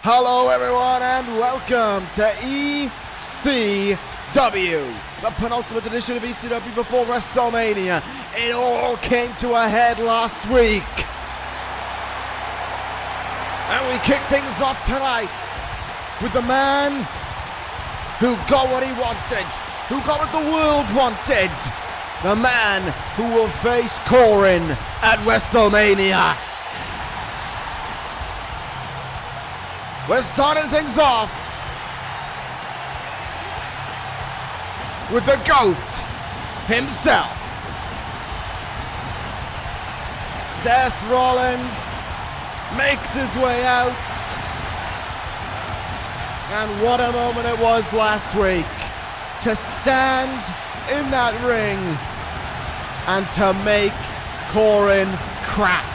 Hello everyone and welcome to ECW, the penultimate edition of ECW before WrestleMania. It all came to a head last week. And we kick things off tonight with the man who got what he wanted, who got what the world wanted. The man who will face Coren at WrestleMania. We're starting things off with the GOAT himself. Seth Rollins makes his way out. And what a moment it was last week to stand in that ring and to make Coren crack.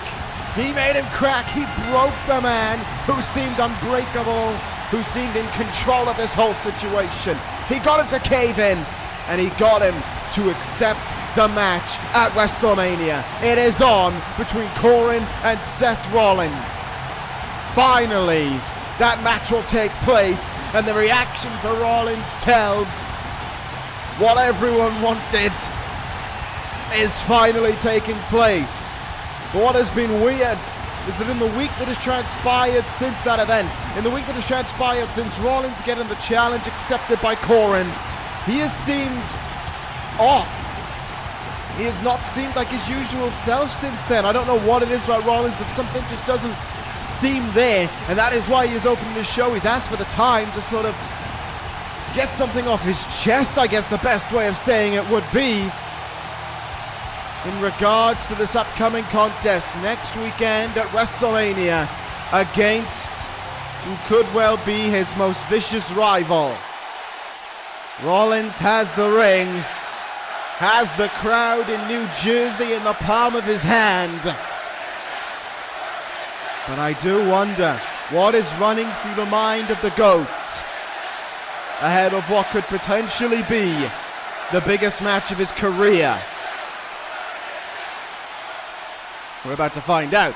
He made him crack. He broke the man who seemed unbreakable, who seemed in control of this whole situation. He got him to cave in, and he got him to accept the match at WrestleMania. It is on between Coren and Seth Rollins. Finally, that match will take place, and the reaction for Rollins tells what everyone wanted is finally taking place. But what has been weird is that in the week that has transpired since that event, in the week that has transpired since Rollins getting the challenge accepted by Coren, he has seemed off. He has not seemed like his usual self since then. I don't know what it is about Rollins, but something just doesn't seem there, and that is why he is opening his show. He's asked for the time to sort of get something off his chest, I guess the best way of saying it would be, in regards to this upcoming contest next weekend at WrestleMania against who could well be his most vicious rival. Rollins has the ring, has the crowd in New Jersey in the palm of his hand. But I do wonder what is running through the mind of the GOAT ahead of what could potentially be the biggest match of his career. We're about to find out.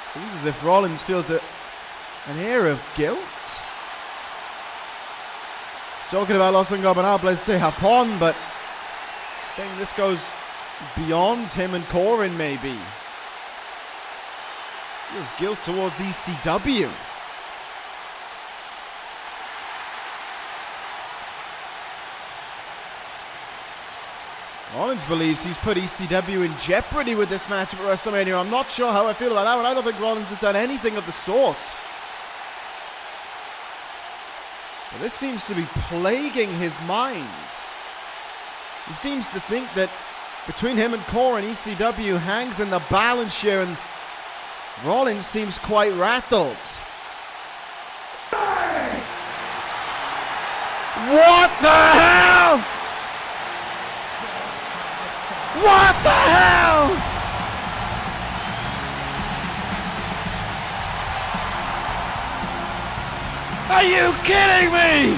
Seems as if Rollins feels an air of guilt. Talking about Los Ingobernables de Japon, but saying this goes beyond him and Coren maybe. Feels guilt towards ECW. Rollins believes he's put ECW in jeopardy with this match at WrestleMania. I'm not sure how I feel about that one. I don't think Rollins has done anything of the sort. But this seems to be plaguing his mind. He seems to think that between him and Coren, ECW hangs in the balance here, and Rollins seems quite rattled. What the hell? What the hell? Are you kidding me?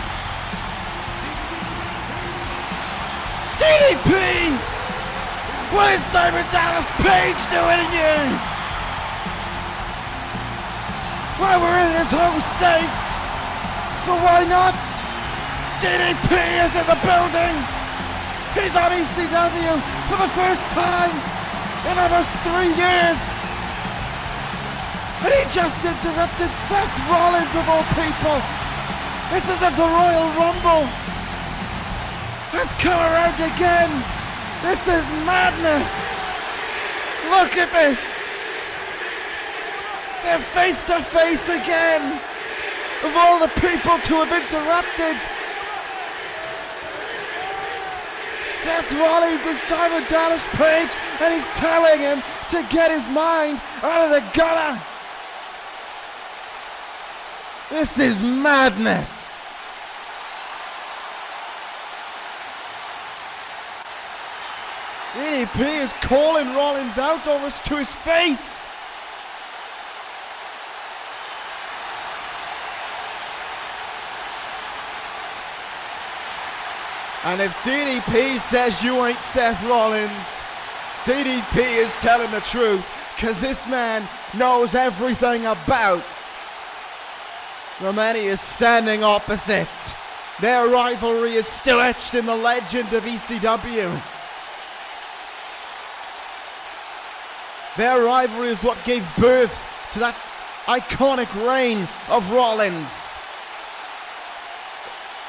DDP! What is Diamond Dallas Page doing here? Well, we're in his home state, so why not? DDP is in the building. He's on ECW for the first time in almost 3 years. And he just interrupted Seth Rollins of all people. This is at the Royal Rumble. has come around again. This is madness. Look at this. They're face to face again. Of all the people to have interrupted, Seth Rollins is Diamond Dallas Page, and he's telling him to get his mind out of the gutter. This is madness. DDP is calling Rollins out almost to his face. And if DDP says you ain't Seth Rollins, DDP is telling the truth, because this man knows everything about the man he is standing opposite. Their rivalry is still etched in the legend of ECW. Their rivalry is what gave birth to that iconic reign of Rollins.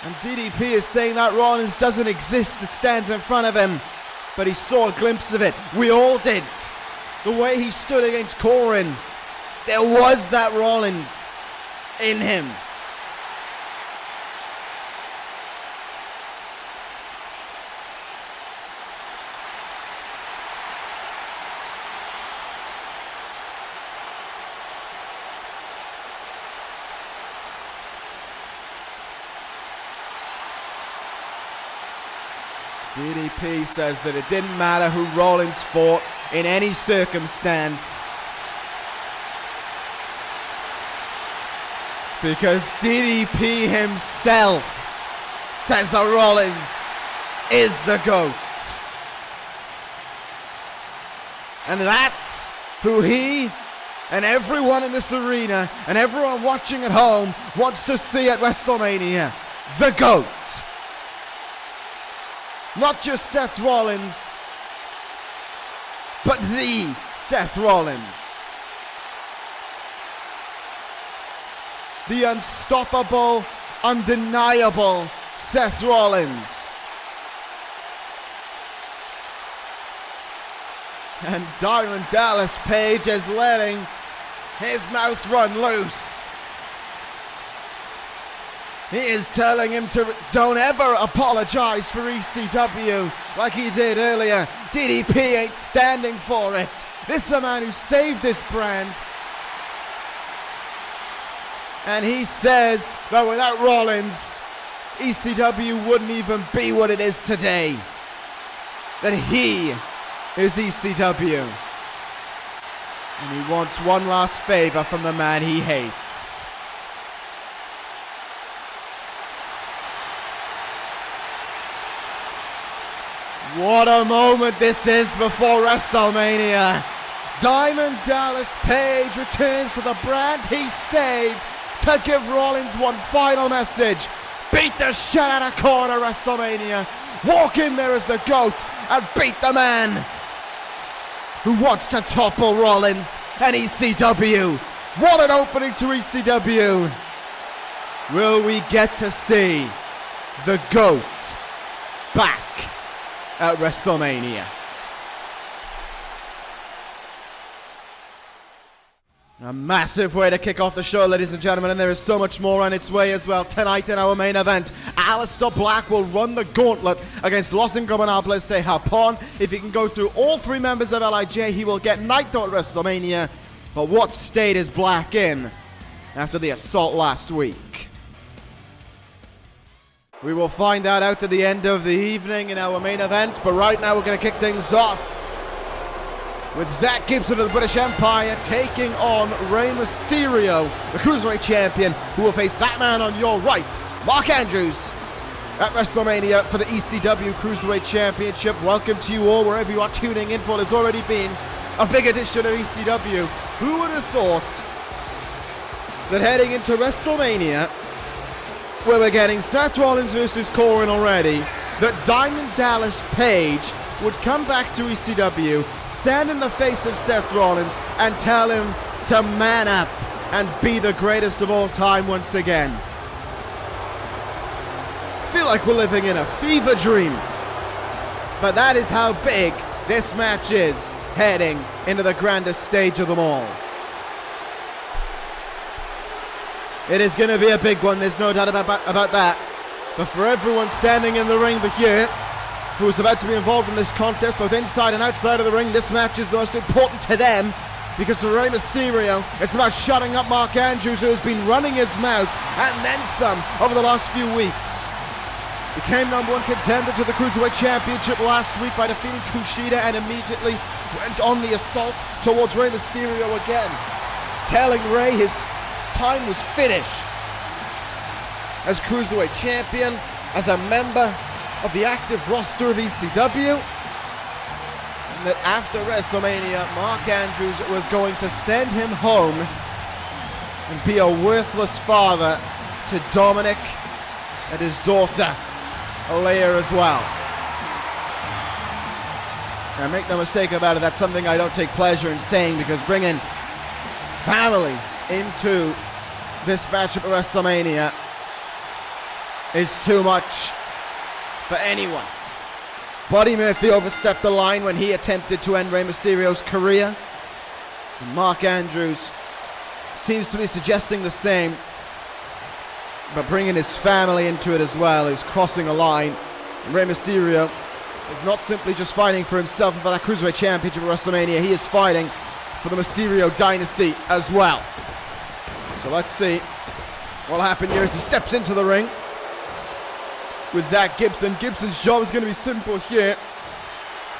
And DDP is saying that Rollins doesn't exist, it stands in front of him. But he saw a glimpse of it. We all did. The way he stood against Coren, there was that Rollins in him. DDP says that it didn't matter who Rollins fought in any circumstance, because DDP himself says that Rollins is the GOAT. And that's who he and everyone in this arena and everyone watching at home wants to see at WrestleMania. The GOAT. Not just Seth Rollins, but the Seth Rollins. The unstoppable, undeniable Seth Rollins. And Diamond Dallas Page is letting his mouth run loose. He is telling him to don't ever apologize for ECW like he did earlier. DDP ain't standing for it. This is the man who saved this brand. And he says that without Rollins, ECW wouldn't even be what it is today. That he is ECW. And he wants one last favor from the man he hates. What a moment this is before WrestleMania. Diamond Dallas Page returns to the brand he saved to give Rollins one final message. Beat the shit out of Coren at WrestleMania. Walk in there as the GOAT and beat the man who wants to topple Rollins and ECW. What an opening to ECW. Will we get to see the GOAT back at WrestleMania? A massive way to kick off the show, ladies and gentlemen, and there is so much more on its way as well. Tonight in our main event, Aleister Black will run the gauntlet against Los Ingobernables de Japon. If he can go through all three members of LIJ, he will get Naito at WrestleMania. But what state is Black in after the assault last week? We will find that out at the end of the evening in our main event, but right now we're going to kick things off with Zack Gibson of the British Empire taking on Rey Mysterio, the Cruiserweight Champion, who will face that man on your right, Mark Andrews, at WrestleMania for the ECW Cruiserweight Championship. Welcome to you all wherever you are tuning in for what has already been a big edition of ECW. Who would have thought that heading into WrestleMania, where we're getting Seth Rollins versus Coren already, that Diamond Dallas Page would come back to ECW, stand in the face of Seth Rollins, and tell him to man up and be the greatest of all time once again. feel like we're living in a fever dream. But that is how big this match is, heading into the grandest stage of them all. It is going to be a big one, there's no doubt about that. But for everyone standing in the ring here, who is about to be involved in this contest, both inside and outside of the ring, this match is the most important to them, because for Rey Mysterio, it's about shutting up Mark Andrews, who has been running his mouth, and then some, over the last few weeks. Became #1 contender to the Cruiserweight Championship last week by defeating Kushida, and immediately went on the assault towards Rey Mysterio again, telling Rey his time was finished as Cruiserweight Champion, as a member of the active roster of ECW, and that after WrestleMania, Mark Andrews was going to send him home and be a worthless father to Dominic and his daughter, Alea, as well. Now, make no mistake about it, that's something I don't take pleasure in saying, because bringing family into this matchup at WrestleMania is too much for anyone. Buddy Murphy overstepped the line when he attempted to end Rey Mysterio's career, and Mark Andrews seems to be suggesting the same, but bringing his family into it as well is crossing a line. And Rey Mysterio is not simply just fighting for himself and for that Cruiserweight Championship at WrestleMania, he is fighting for the Mysterio dynasty as well. So let's see what'll happen here as he steps into the ring with Zack Gibson. Gibson's job is going to be simple here.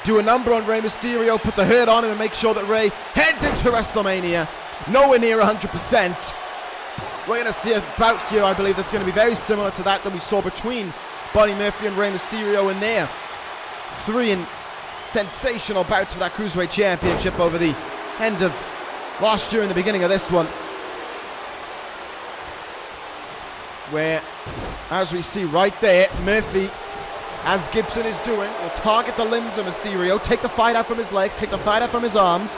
Do a number on Rey Mysterio, put the hurt on him, and make sure that Rey heads into WrestleMania nowhere near 100%. We're going to see a bout here, I believe, that's going to be very similar to that we saw between Buddy Murphy and Rey Mysterio in their 3 sensational bouts for that Cruiserweight Championship over the end of last year and the beginning of this one, where, as we see right there, Murphy, as Gibson is doing, will target the limbs of Mysterio, take the fight out from his legs, take the fight out from his arms,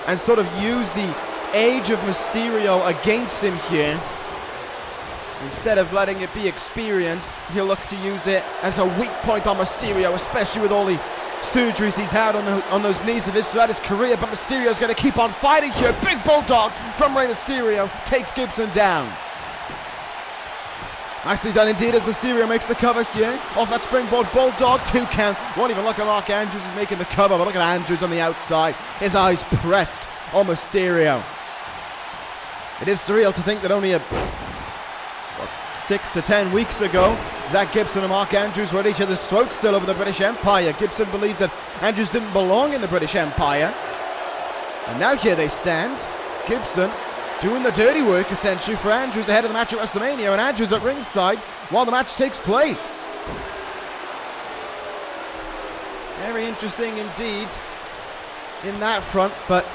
and sort of use the age of Mysterio against him here. Instead of letting it be experience, he'll look to use it as a weak point on Mysterio, especially with all the surgeries he's had on those knees of his throughout his career. But Mysterio's going to keep on fighting here. Big bulldog from Rey Mysterio takes Gibson down. Nicely done indeed as Mysterio makes the cover here. Off that springboard bulldog, 2 count. Won't even look at Mark Andrews is making the cover, but look at Andrews on the outside. His eyes pressed on Mysterio. It is surreal to think that only 6 to 10 weeks ago, Zack Gibson and Mark Andrews were at each other's throats still over the British Empire. Gibson believed that Andrews didn't belong in the British Empire. And now here they stand. Gibson doing the dirty work, essentially, for Andrews ahead of the match at WrestleMania, and Andrews at ringside while the match takes place. Very interesting indeed in that front, but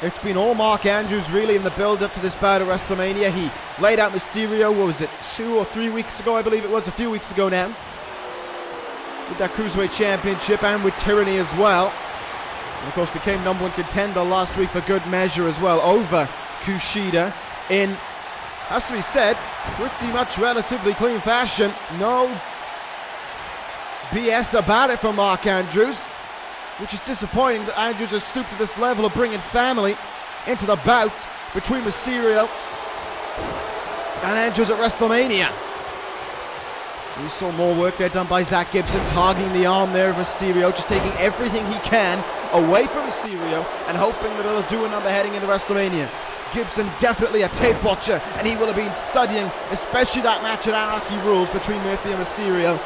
it's been all Mark Andrews really in the build-up to this bout at WrestleMania. He laid out Mysterio, what was it, 2 or 3 weeks ago, I believe it was, a few weeks ago now, with that Cruiserweight Championship and with Tyranny as well. And of course became #1 contender last week for good measure as well, over Kushida in, has to be said, pretty much relatively clean fashion. No BS about it from Mark Andrews, which is disappointing that Andrews has stooped to this level of bringing family into the bout between Mysterio and Andrews at WrestleMania. We saw more work there done by Zack Gibson, targeting the arm there of Mysterio, just taking everything he can away from Mysterio and hoping that it'll do a number heading into WrestleMania. Gibson definitely a tape watcher, and he will have been studying especially that match at Anarchy Rules between Murphy and Mysterio,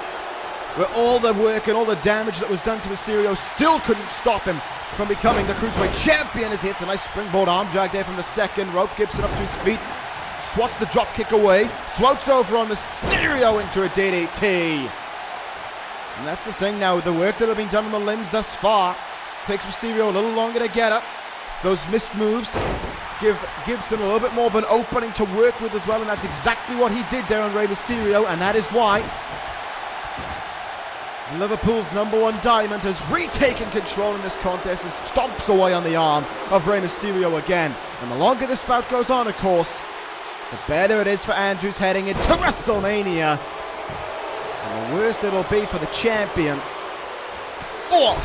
where all the work and all the damage that was done to Mysterio still couldn't stop him from becoming the Cruiserweight Champion, as he hits a nice springboard arm drag there from the second rope. Gibson up to his feet, swats the drop kick away, floats over on Mysterio into a DDT. And that's the thing now, with the work that have been done on the limbs thus far, takes Mysterio a little longer to get up. Those missed moves give Gibson a little bit more of an opening to work with as well, and that's exactly what he did there on Rey Mysterio, and that is why Liverpool's #1 Diamond has retaken control in this contest and stomps away on the arm of Rey Mysterio again. And the longer this bout goes on, of course, the better it is for Andrews heading into WrestleMania. And the worse it'll be for the champion. Oh!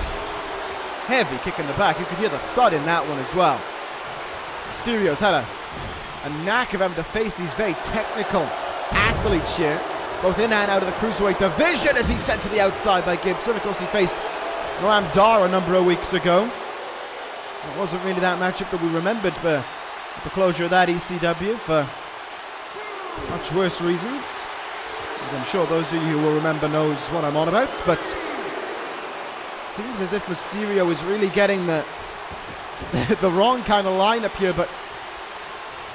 Heavy kick in the back. You could hear the thud in that one as well. Mysterio's had a knack of having to face these very technical athletes here, both in and out of the Cruiserweight division, as he's sent to the outside by Gibson. Of course, he faced Noam Dar a number of weeks ago. It wasn't really that matchup that we remembered, but the closure of that ECW for much worse reasons. As I'm sure those of you who will remember knows what I'm on about, but it seems as if Mysterio is really getting the wrong kind of lineup here, but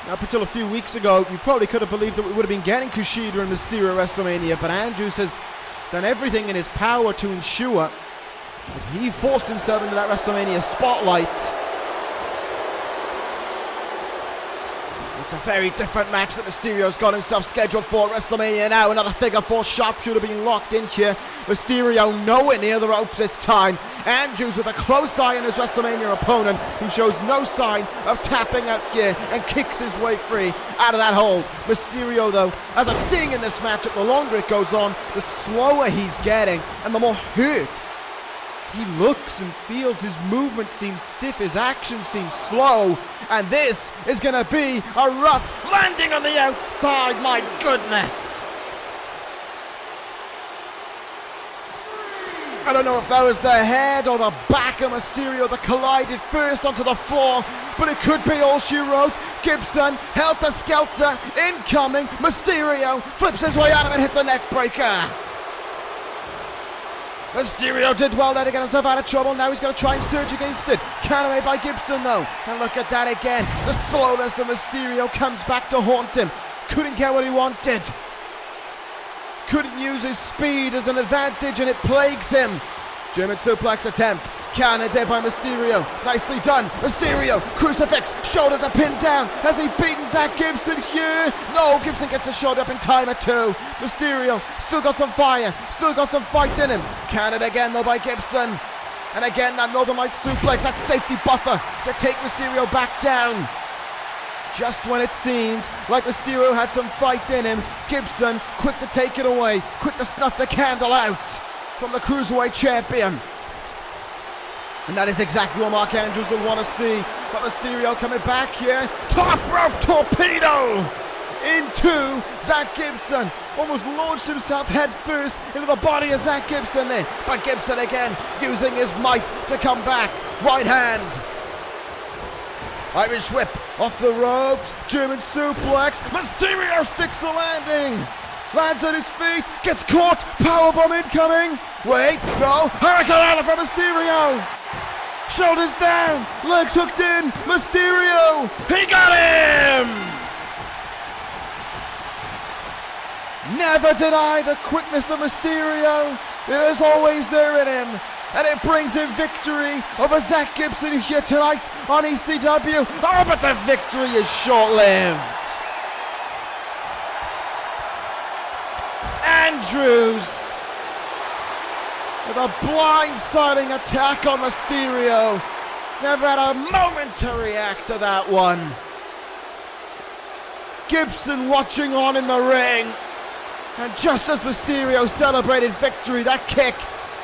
up until a few weeks ago, we probably could have believed that we would have been getting Kushida and Mysterio at WrestleMania, but Andrews has done everything in his power to ensure that he forced himself into that WrestleMania spotlight. It's a very different match that Mysterio's got himself scheduled for at WrestleMania now. Another figure four sharpshooter being locked in here. Mysterio nowhere near the ropes this time. Andrews with a close eye on his WrestleMania opponent, who shows no sign of tapping out here and kicks his way free out of that hold. Mysterio, though, as I'm seeing in this matchup, the longer it goes on, the slower he's getting and the more hurt he looks and feels. His movement seems stiff, his action seems slow, and this is going to be a rough landing on the outside, my goodness. I don't know if that was the head or the back of Mysterio that collided first onto the floor, but it could be all she wrote. Gibson, helter-skelter, incoming. Mysterio flips his way out of it, hits a neck breaker. Mysterio did well there to get himself out of trouble. Now he's going to try and surge against it. Countermade by Gibson, though. And look at that again. The slowness of Mysterio comes back to haunt him. Couldn't get what he wanted. Couldn't use his speed as an advantage, and it plagues him. German suplex attempt. Countered there by Mysterio. Nicely done. Mysterio, crucifix, shoulders are pinned down. Has he beaten Zack Gibson here? No, Gibson gets the shoulder up in time at 2. Mysterio still got some fire, still got some fight in him. Countered again though by Gibson. And again that Northern Light suplex, that safety buffer to take Mysterio back down. Just when it seemed like Mysterio had some fight in him, Gibson quick to take it away, quick to snuff the candle out from the Cruiserweight Champion. And that is exactly what Mark Andrews will want to see. But Mysterio coming back here. Top rope torpedo into Zack Gibson. Almost launched himself head first into the body of Zack Gibson there. But Gibson again using his might to come back. Right hand. Irish whip off the ropes. German suplex. Mysterio sticks the landing. Lands on his feet. Gets caught. Powerbomb incoming. Wait, no. Hurricane from Mysterio. Shoulders down, legs hooked in, Mysterio, he got him! Never deny the quickness of Mysterio. It is always there in him, and it brings him victory over Zack Gibson here tonight on ECW. Oh, but the victory is short-lived. Andrews with a blindsiding attack on Mysterio. Never had a moment to react to that one. Gibson watching on in the ring. And just as Mysterio celebrated victory, that kick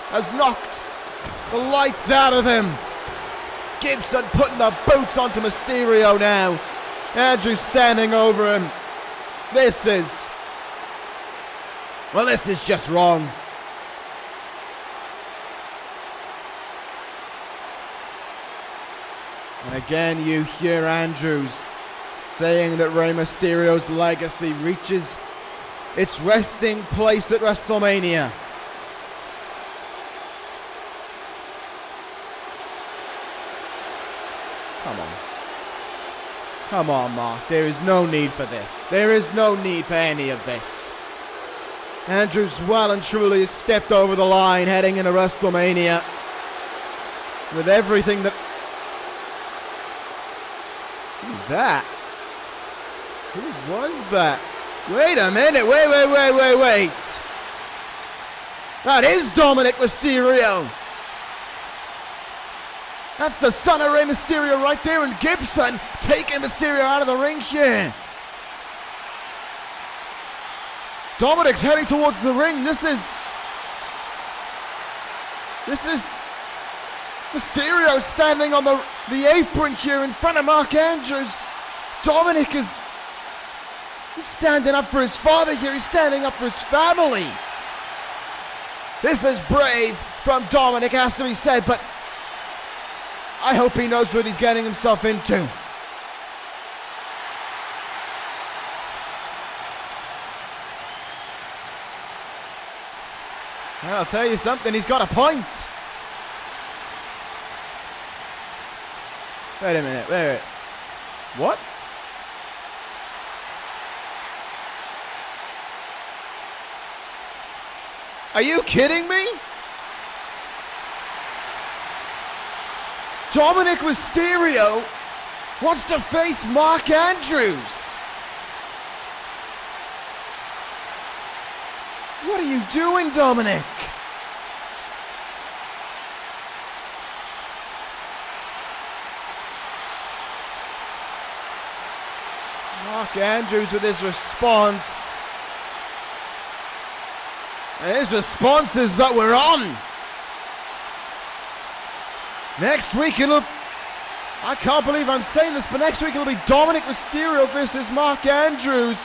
has knocked the lights out of him. Gibson putting the boots onto Mysterio now. Andrews standing over him. This is just wrong. And again you hear Andrews saying that Rey Mysterio's legacy reaches its resting place at WrestleMania. Come on, Mark. There is no need for this. There is no need for any of this. Andrews well and truly has stepped over the line heading into WrestleMania with everything that... Who's that? Who was that? Wait a minute, wait. That is Dominic Mysterio. That's the son of Rey Mysterio right there, and Gibson taking Mysterio out of the ring here. Dominic's heading towards the ring. This is This is Mysterio standing on the apron here in front of Mark Andrews. Dominic is standing up for his father here. He's standing up for his family. This is brave from Dominic, has to be said, but I hope he knows what he's getting himself into. I'll tell you something, he's got a point. Wait a minute, wait. What? Are you kidding me? Dominic Mysterio wants to face Mark Andrews. What are you doing, Dominic? Mark Andrews with his response. And his response is that we're on. Next week it'll... I can't believe I'm saying this, but next week it'll be Dominic Mysterio versus Mark Andrews.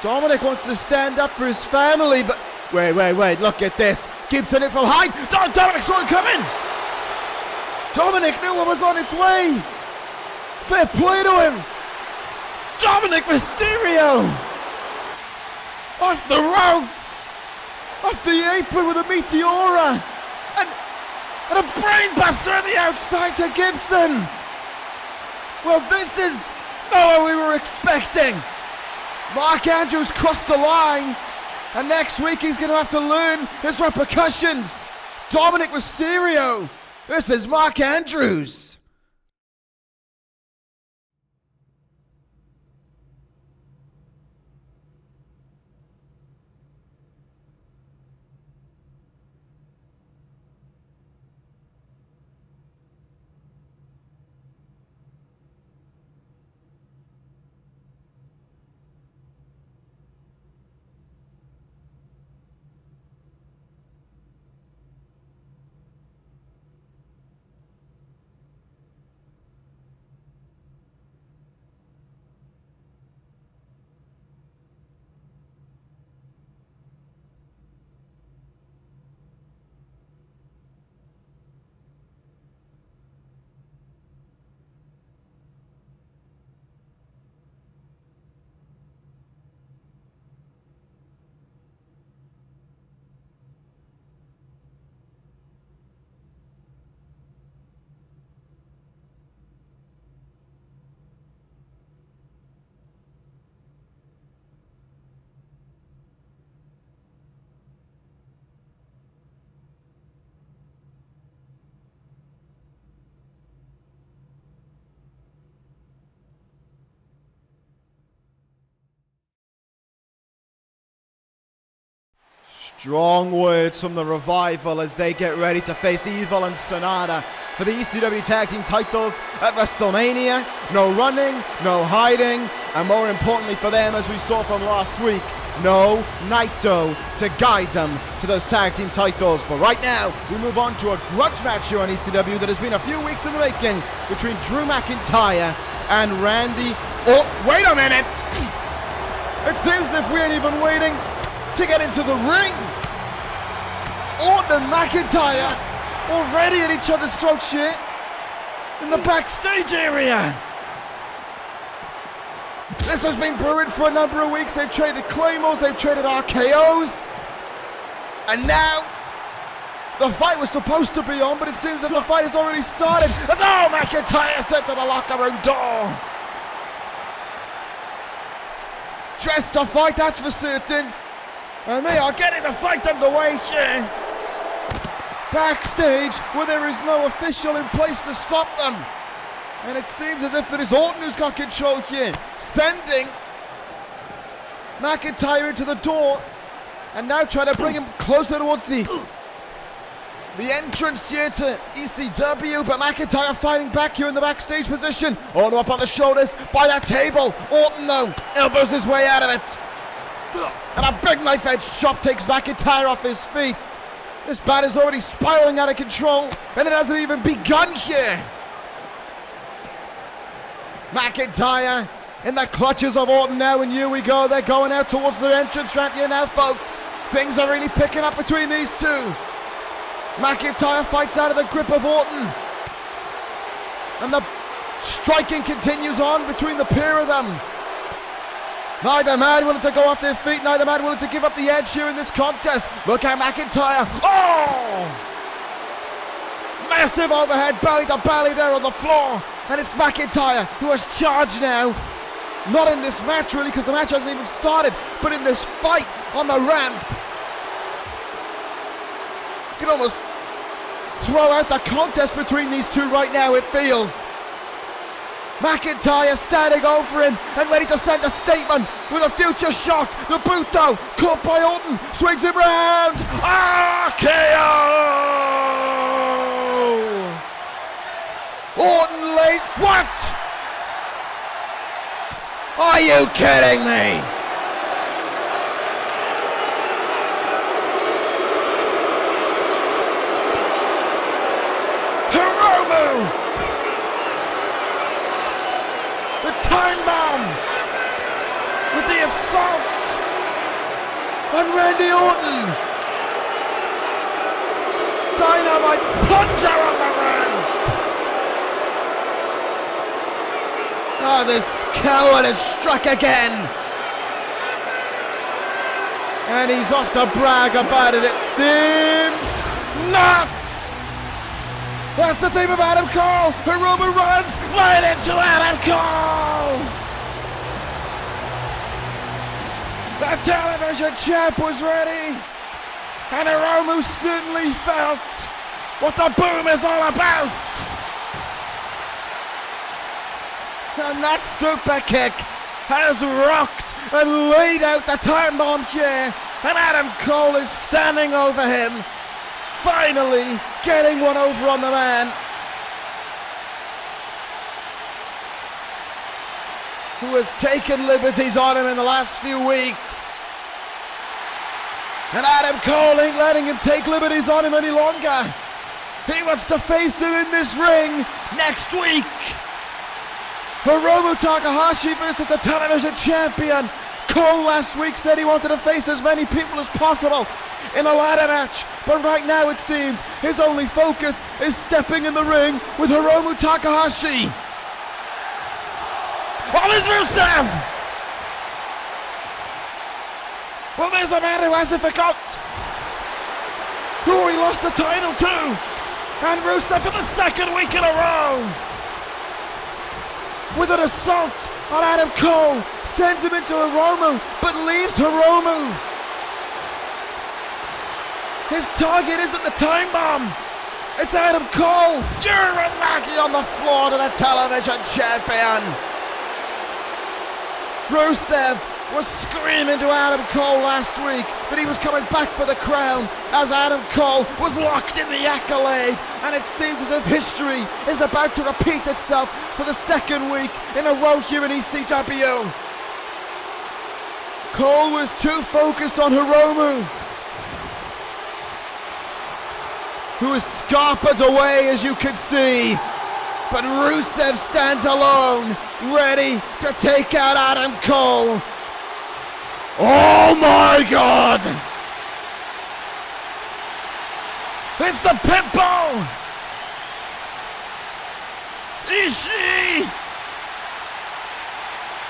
Dominic wants to stand up for his family, but... Wait, look at this. Gibson in from behind. Dominic saw it coming. Dominic knew what was on its way. Fair play to him. Dominic Mysterio. Off the ropes. Off the apron with a Meteora. And a brainbuster on the outside to Gibson. Well, this is not what we were expecting. Mark Andrews crossed the line, and next week he's going to have to learn his repercussions. Dominic Mysterio versus Mark Andrews. Strong words from the Revival as they get ready to face Evil and Sonata for the ECW Tag Team titles at WrestleMania. No running, no hiding, and more importantly for them, as we saw from last week, no Naito to guide them to those tag team titles. But right now, we move on to a grudge match here on ECW that has been a few weeks in the making between Drew McIntyre and Randy Orton. Wait a minute! It seems as if we ain't even waiting to get into the ring. Orton and McIntyre already at each other's throats here in the backstage area. This has been brewing for a number of weeks. They've traded Claymores, they've traded RKOs, and now the fight was supposed to be on, but it seems that the fight has already started. As McIntyre sent to the locker room door. Dressed to fight, that's for certain. And they are getting the fight underway here. Backstage, where there is no official in place to stop them. And it seems as if it is Orton who's got control here. Sending McIntyre into the door. And now trying to bring him closer towards the entrance here to ECW. But McIntyre fighting back here in the backstage position. Orton up on the shoulders by that table. Orton though, elbows his way out of it. And a big knife edge chop takes McIntyre off his feet. This bout is already spiraling out of control, and it hasn't even begun here. McIntyre in the clutches of Orton now, and here we go. They're going out towards their entrance ramp here now, folks. Things are really picking up between these two. McIntyre fights out of the grip of Orton, and the striking continues on between the pair of them. Neither man willing to go off their feet, neither man willing to give up the edge here in this contest. Look at McIntyre. Oh! Massive overhead belly to belly there on the floor. And it's McIntyre who has charged now. Not in this match really, because the match hasn't even started, but in this fight on the ramp. You can almost throw out the contest between these two right now, it feels. McIntyre standing over him and ready to send a statement with a future shock. The boot though, caught by Orton, swings him round. RKO! Orton lays, what? Are you kidding me? Hiromu! The time bomb with the assault on Randy Orton. Dynamite plunger on the run. Oh, this coward has struck again. And he's off to brag about it seems not. That's the theme of Adam Cole. Hiromu runs right into Adam Cole. The television champ was ready. And Hiromu certainly felt what the boom is all about. And that super kick has rocked and laid out the time bomb here. And Adam Cole is standing over him. Finally getting one over on the man who has taken liberties on him in the last few weeks. And Adam Cole ain't letting him take liberties on him any longer. He wants to face him in this ring next week. Hiromu Takahashi versus the television champion. Cole last week said he wanted to face as many people as possible in a ladder match, but right now it seems his only focus is stepping in the ring with Hiromu Takahashi. Oh, there's Rusev! Well, there's a man who hasn't forgot who he lost the title to, and Rusev for the second week in a row with an assault on Adam Cole, sends him into Hiromu, but leaves Hiromu. His target isn't the time bomb. It's Adam Cole. Uranagi on the floor to the television champion. Rusev was screaming to Adam Cole last week that he was coming back for the crown as Adam Cole was locked in the accolade. And it seems as if history is about to repeat itself for the second week in a row here in ECW. Cole was too focused on Hiromu, who is scarpered away, as you can see. But Rusev stands alone, ready to take out Adam Cole. Oh my God! It's the Pitbull! Ishii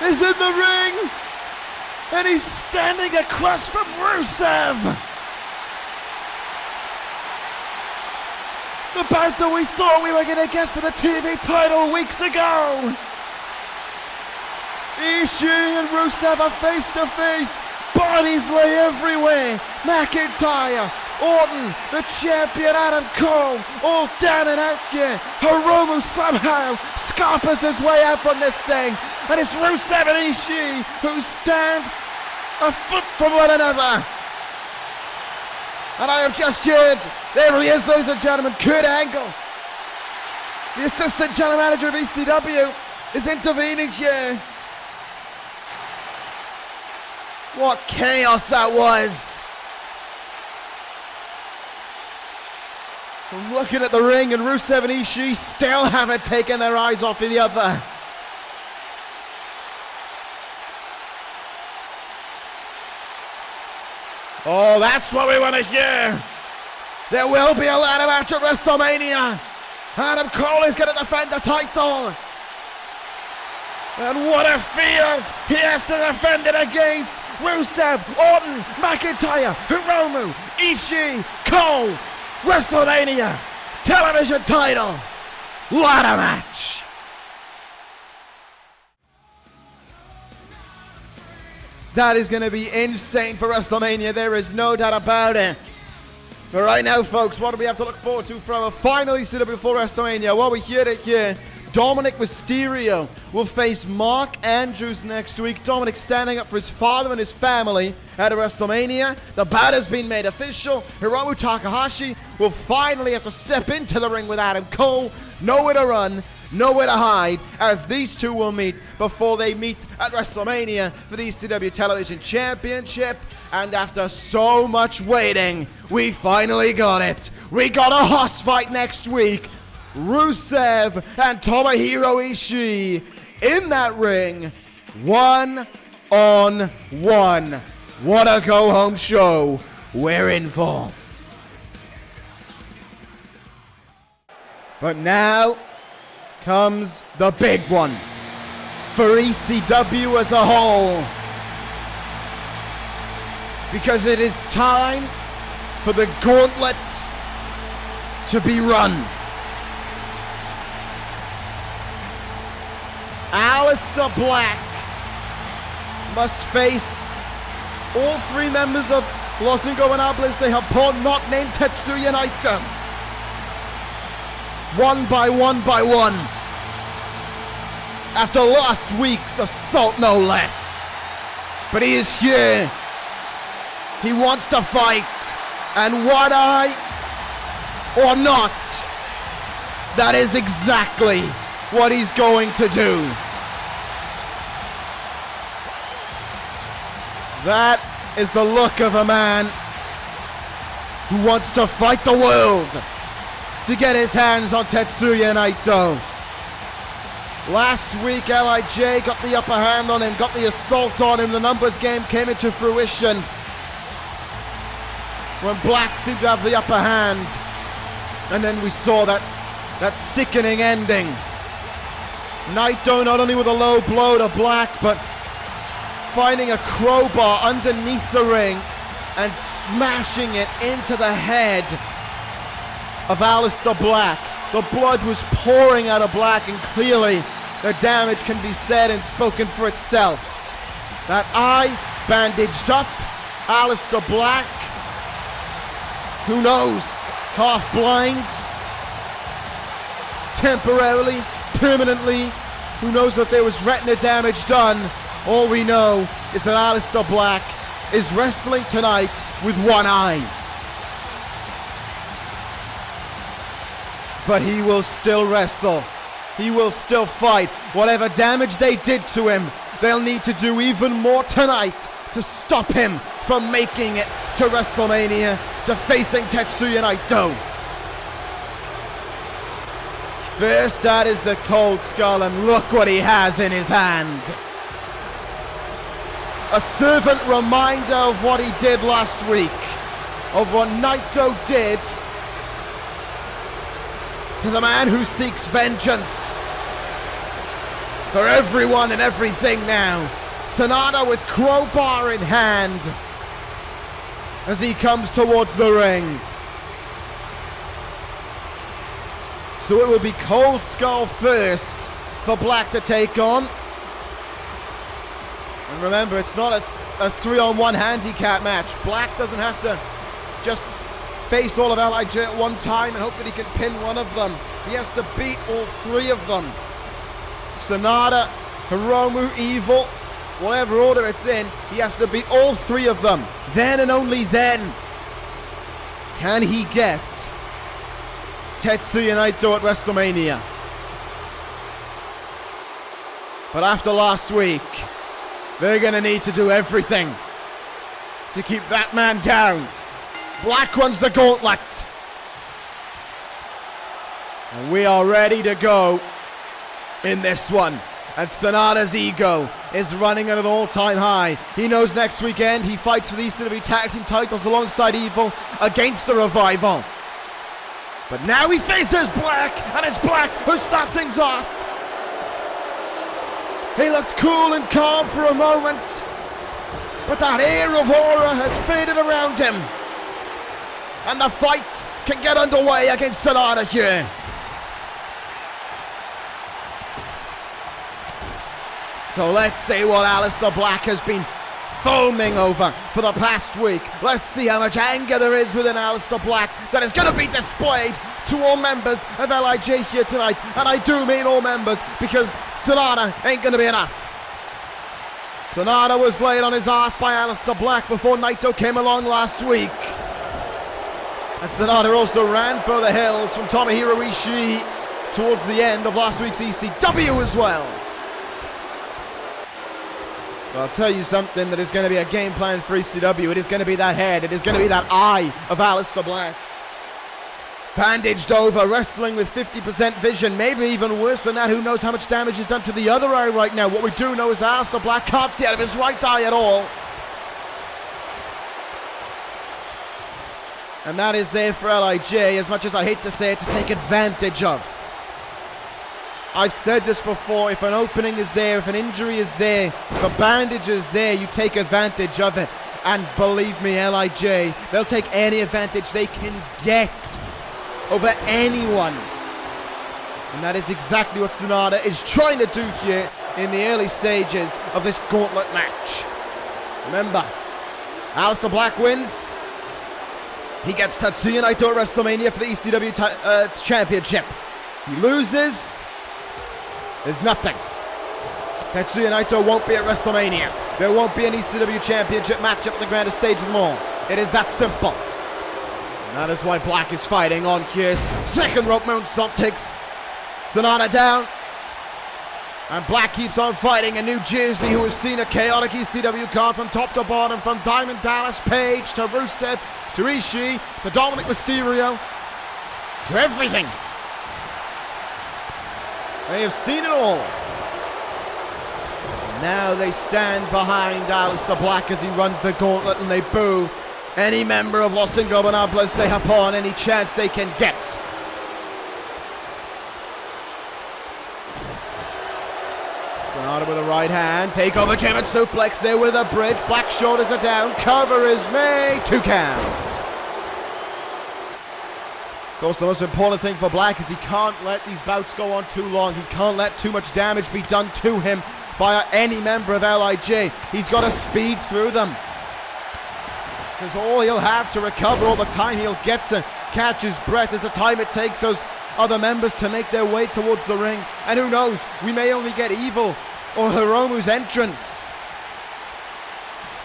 is in the ring, and he's standing across from Rusev. The bout that we thought we were going to get for the TV title weeks ago. Ishii and Rusev are face to face. Bodies lay everywhere. McIntyre, Orton, the champion Adam Cole, all down and out here. Hiromu somehow scarpers his way out from this thing. And it's Rusev and Ishii who stand a foot from one another. And I have just heard, there he is, ladies and gentlemen, Kurt Angle, the assistant general manager of ECW, is intervening here. What chaos that was. I'm looking at the ring, and Rusev and Ishii still haven't taken their eyes off of the other. Oh, that's what we want to hear. There will be a ladder match at WrestleMania. Adam Cole is going to defend the title. And what a field he has to defend it against. Rusev, Orton, McIntyre, Hiromu, Ishii, Cole. WrestleMania television title ladder match. That is going to be insane for WrestleMania. There is no doubt about it. But right now, folks, what do we have to look forward to from a final ECW before WrestleMania? Well, we hear it here. Dominic Mysterio will face Mark Andrews next week. Dominic standing up for his father and his family at WrestleMania. The bout has been made official. Hiromu Takahashi will finally have to step into the ring with Adam Cole. Nowhere to run, nowhere to hide, as these two will meet before they meet at WrestleMania for the ECW Television Championship. And after so much waiting, we finally got it. We got a hoss fight next week. Rusev and Tomohiro Ishii in that ring, 1-on-1. What a go-home show we're in for. But now comes the big one for ECW as a whole. Because it is time for the Gauntlet to be run. Aleister Black must face all three members of Los Ingobernables de Japon, not named Tetsuya Naito. One by one by one. After last week's assault, no less. But he is here. He wants to fight. And one eye or not, that is exactly what he's going to do. That is the look of a man who wants to fight the world to get his hands on Tetsuya Naito. Last week, LIJ got the upper hand on him, got the assault on him. The numbers game came into fruition when Black seemed to have the upper hand. And then we saw that sickening ending. Naito not only with a low blow to Black, but finding a crowbar underneath the ring and smashing it into the head of Aleister Black. The blood was pouring out of Black, and clearly the damage can be said and spoken for itself. That eye bandaged up, Aleister Black, who knows, half blind, temporarily, permanently, who knows if there was retina damage done. All we know is that Aleister Black is wrestling tonight with one eye. But he will still wrestle. He will still fight. Whatever damage they did to him, they'll need to do even more tonight to stop him from making it to WrestleMania, to facing Tetsuya Naito. First, that is the Cold Skull, and look what he has in his hand. A servant reminder of what he did last week, of what Naito did to the man who seeks vengeance for everyone and everything now. Sonata with crowbar in hand as he comes towards the ring. So it will be Cold Skull first for Black to take on. And remember, it's not a 3-on-1 handicap match. Black doesn't have to just face all of LIJ at one time and hope that he can pin one of them. He has to beat all three of them. Sonata, Hiromu, Evil, whatever order it's in, he has to beat all three of them. Then and only then can he get Tetsuya Naito at WrestleMania. But after last week, they're going to need to do everything to keep that man down. Black runs the gauntlet. And we are ready to go in this one. And Sanada's ego is running at an all-time high. He knows next weekend he fights for the ECW Tag Team titles alongside Evil against the Revival. But now he faces Black, and it's Black who starts things off. He looks cool and calm for a moment, but that air of aura has faded around him. And the fight can get underway against Sanada here. So let's see what Aleister Black has been foaming over for the past week. Let's see how much anger there is within Aleister Black that is going to be displayed to all members of LIJ here tonight. And I do mean all members, because Sanada ain't going to be enough. Sanada was laid on his ass by Aleister Black before Naito came along last week. And Sanada also ran for the hills from Tomohiro Ishii towards the end of last week's ECW as well. But I'll tell you something that is going to be a game plan for ECW. It is going to be that head. It is going to be that eye of Aleister Black. Bandaged over, wrestling with 50% vision, maybe even worse than that. Who knows how much damage is done to the other eye right now. What we do know is that Aleister Black can't see out of his right eye at all. And that is there for LIJ, as much as I hate to say it, to take advantage of. I've said this before, if an opening is there, if an injury is there, if a bandage is there, you take advantage of it. And believe me, LIJ, they'll take any advantage they can get over anyone. And that is exactly what Sanada is trying to do here in the early stages of this Gauntlet match. Remember, Aleister Black wins. He gets Tetsuya Naito at WrestleMania for the ECW Championship. He loses. There's nothing. Tetsuya Naito won't be at WrestleMania. There won't be an ECW Championship matchup at the grandest stage of them all. It is that simple. And that is why Black is fighting on here. Second rope moonsault takes Sanada down. And Black keeps on fighting in New Jersey, who has seen a chaotic ECW card from top to bottom, from Diamond Dallas Page to Rusev to Ishii to Dominic Mysterio to everything. They have seen it all. Now they stand behind Aleister Black as he runs the gauntlet, and they boo any member of Los Ingobernables de Japon any chance they can get. Sanada with a right hand, take over German suplex there with a bridge. Black shoulders are down, cover is made, 2 count. Of course, the most important thing for Black is he can't let these bouts go on too long. He can't let too much damage be done to him by any member of LIJ. He's got to speed through them, because all he'll have to recover, all the time he'll get to catch his breath, is the time it takes those other members to make their way towards the ring. And who knows, we may only get Evil or Hiromu's entrance.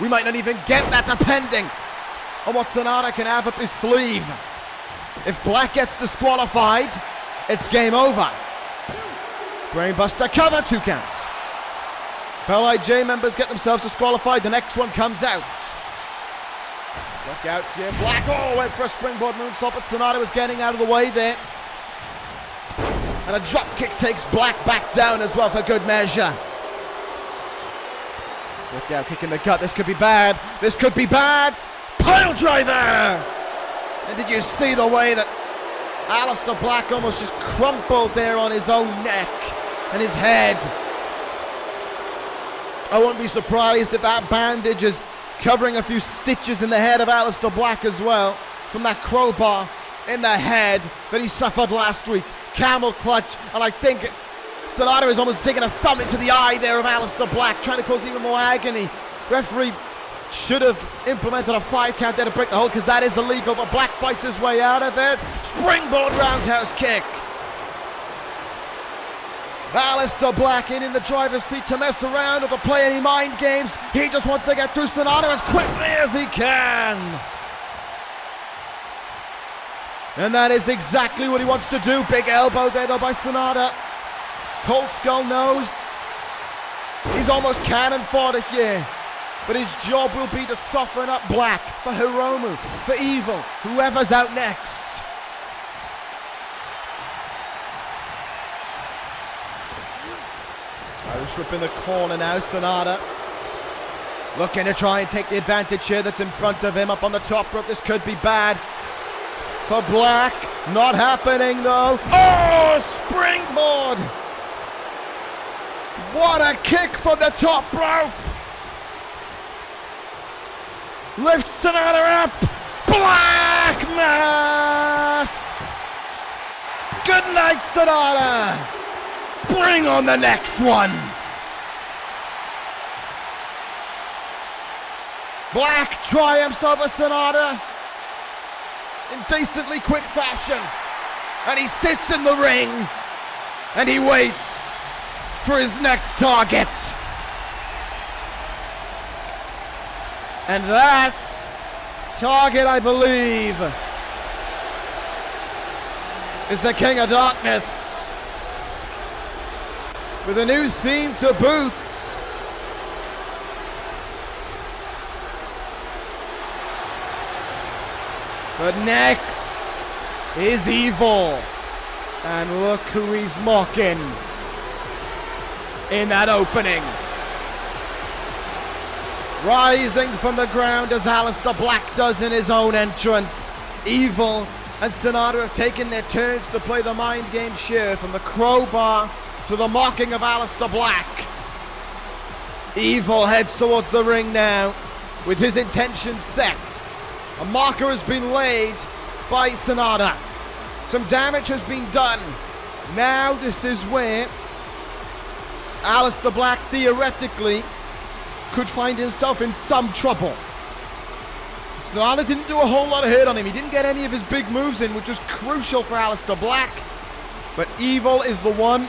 We might not even get that, depending on what Sanada can have up his sleeve. If Black gets disqualified, it's game over. Brainbuster cover, 2 counts. If LIJ members get themselves disqualified, the next one comes out. Look out here, Black, went for a springboard moonsault, but Sanada was getting out of the way there. And a drop kick takes Black back down as well for good measure. Look out, kick in the gut, this could be bad. This could be bad. Pile driver! And did you see the way that Aleister Black almost just crumpled there on his own neck and his head? I won't be surprised if that bandage is covering a few stitches in the head of Aleister Black as well, from that crowbar in the head that he suffered last week. Camel clutch, and I think Sanada is almost digging a thumb into the eye there of Aleister Black, trying to cause even more agony. Referee should have implemented a 5 count there to break the hold, because that is illegal, but Black fights his way out of it. Springboard roundhouse kick. Aleister Black in the driver's seat to mess around or to play any mind games. He just wants to get through Sanada as quickly as he can. And that is exactly what he wants to do. Big elbow there though by Sanada. Cold Skull knows he's almost cannon fodder here, but his job will be to soften up Black for Hiromu, for Evil, whoever's out next. Irish whip in the corner now, Sonata. Looking to try and take the advantage here that's in front of him up on the top rope. This could be bad for Black. Not happening though. Oh, springboard! What a kick from the top rope! Lifts Sonata up. Black Mass! Good night, Sonata! Bring on the next one! Black triumphs over Sonata in decently quick fashion. And he sits in the ring and he waits for his next target. And that target, I believe, is the King of Darkness with a new theme to boot. But next is Evil. And look who he's mocking in that opening. Rising from the ground as Aleister Black does in his own entrance. Evil and Sonata have taken their turns to play the mind game share, from the crowbar to the mocking of Aleister Black. Evil heads towards the ring now with his intentions set. A marker has been laid by Sonata. Some damage has been done. Now this is where Aleister Black theoretically could find himself in some trouble. Sonata didn't do a whole lot of hurt on him. He didn't get any of his big moves in, which was crucial for Aleister Black. But Evil is the one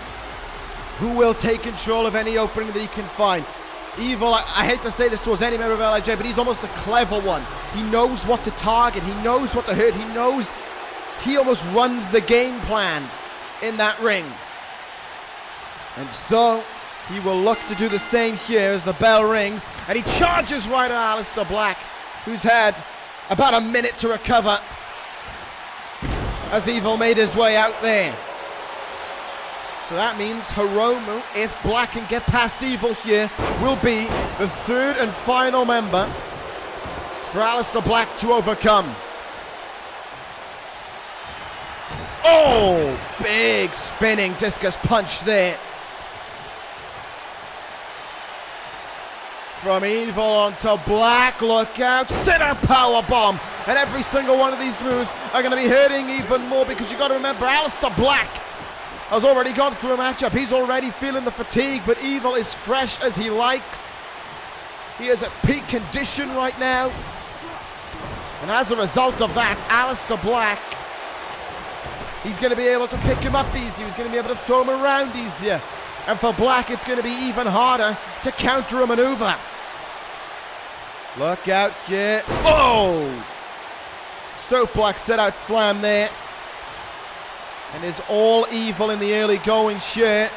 who will take control of any opening that he can find. Evil, I hate to say this towards any member of LIJ, but he's almost a clever one. He knows what to target. He knows what to hurt. He almost runs the game plan in that ring. And so he will look to do the same here as the bell rings. And he charges right at Aleister Black, who's had about a minute to recover as Evil made his way out there. So that means Hiromu, if Black can get past Evil here, will be the third and final member for Aleister Black to overcome. Oh, big spinning discus punch there from Evil onto Black. Look out, center power bomb. And every single one of these moves are going to be hurting even more, because you got to remember, Aleister Black has already gone through a matchup. He's already feeling the fatigue, but Evil is fresh as he likes. He is at peak condition right now. And as a result of that, Aleister Black, he's going to be able to pick him up easy. He's going to be able to throw him around easier. And for Black, it's going to be even harder to counter a maneuver. Look out here. Oh! Suplex set out slam there. And is all Evil in the early going shit.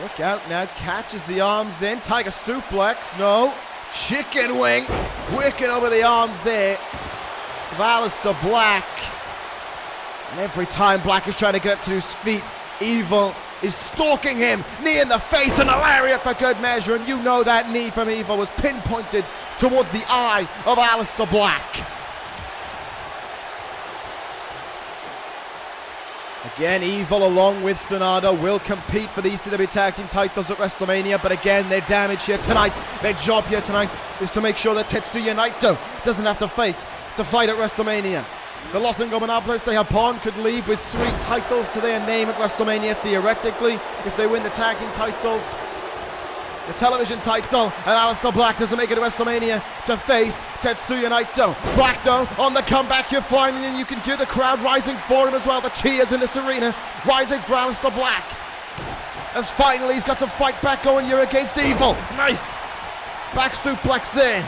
Look out now, catches the arms in. Tiger suplex, no. Chicken wing, working over the arms there of Aleister Black. And every time Black is trying to get up to his feet, Evil is stalking him. Knee in the face and a lariat for good measure. And you know that knee from Evil was pinpointed towards the eye of Aleister Black. Again, Evil along with Sonata will compete for the ECW Tag Team titles at WrestleMania, but again, their damage here tonight, their job here tonight is to make sure that Tetsuya Naito doesn't have to fight at WrestleMania. The Los Ingobernables de Japon could leave with 3 titles to their name at WrestleMania, theoretically, if they win the Tag Team titles, the television title, and Aleister Black doesn't make it to WrestleMania to face Tetsuya Naito. Black, though, on the comeback here finally, and you can hear the crowd rising for him as well. The cheers in this arena rising for Aleister Black, as finally he's got some fight back going here against Evil. Nice back suplex there.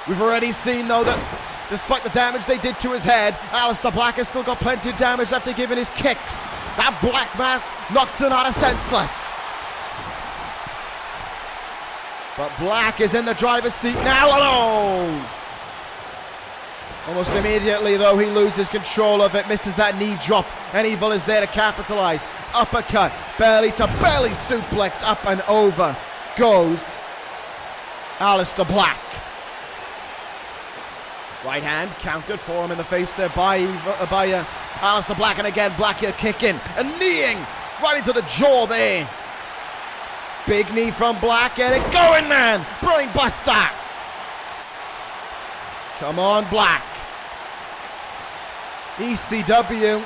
We've already seen, though, that despite the damage they did to his head, Aleister Black has still got plenty of damage after giving his kicks. That Black Mass knocks Sonata senseless. But Black is in the driver's seat now alone. Almost immediately, though, he loses control of it, misses that knee drop, and Evil is there to capitalize. Uppercut, belly to belly suplex, up and over goes Aleister Black. Right hand countered for him in the face there by Aleister Black, and again Black here kicking and kneeing right into the jaw there. Big knee from Black, and it going, man! Brain buster! Come on, Black. ECW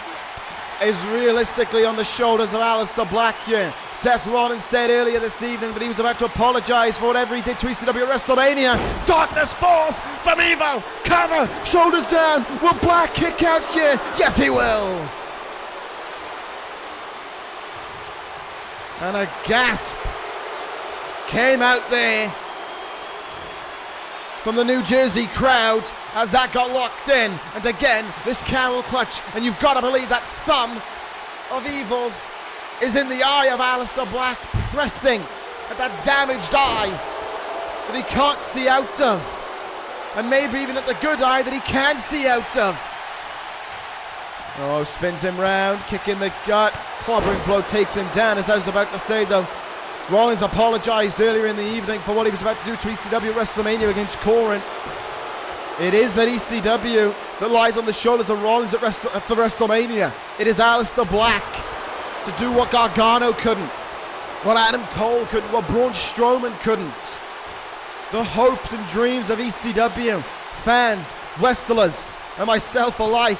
is realistically on the shoulders of Aleister Black here. Seth Rollins said earlier this evening that he was about to apologize for whatever he did to ECW at WrestleMania. Darkness falls from Evil. Cover, shoulders down. Will Black kick out here? Yes, he will. And a gasp came out there from the New Jersey crowd as that got locked in. And again, this camel clutch, and you've got to believe that thumb of Evil's is in the eye of Aleister Black, pressing at that damaged eye that he can't see out of, and maybe even at the good eye that he can see out of. Oh, spins him round, kick in the gut, clobbering blow takes him down. As I was about to say, though, Rollins apologized earlier in the evening for what he was about to do to ECW WrestleMania against Coren. It is that ECW that lies on the shoulders of Rollins for WrestleMania. It is Aleister Black to do what Gargano couldn't, what Adam Cole couldn't, what Braun Strowman couldn't. The hopes and dreams of ECW fans, wrestlers, and myself alike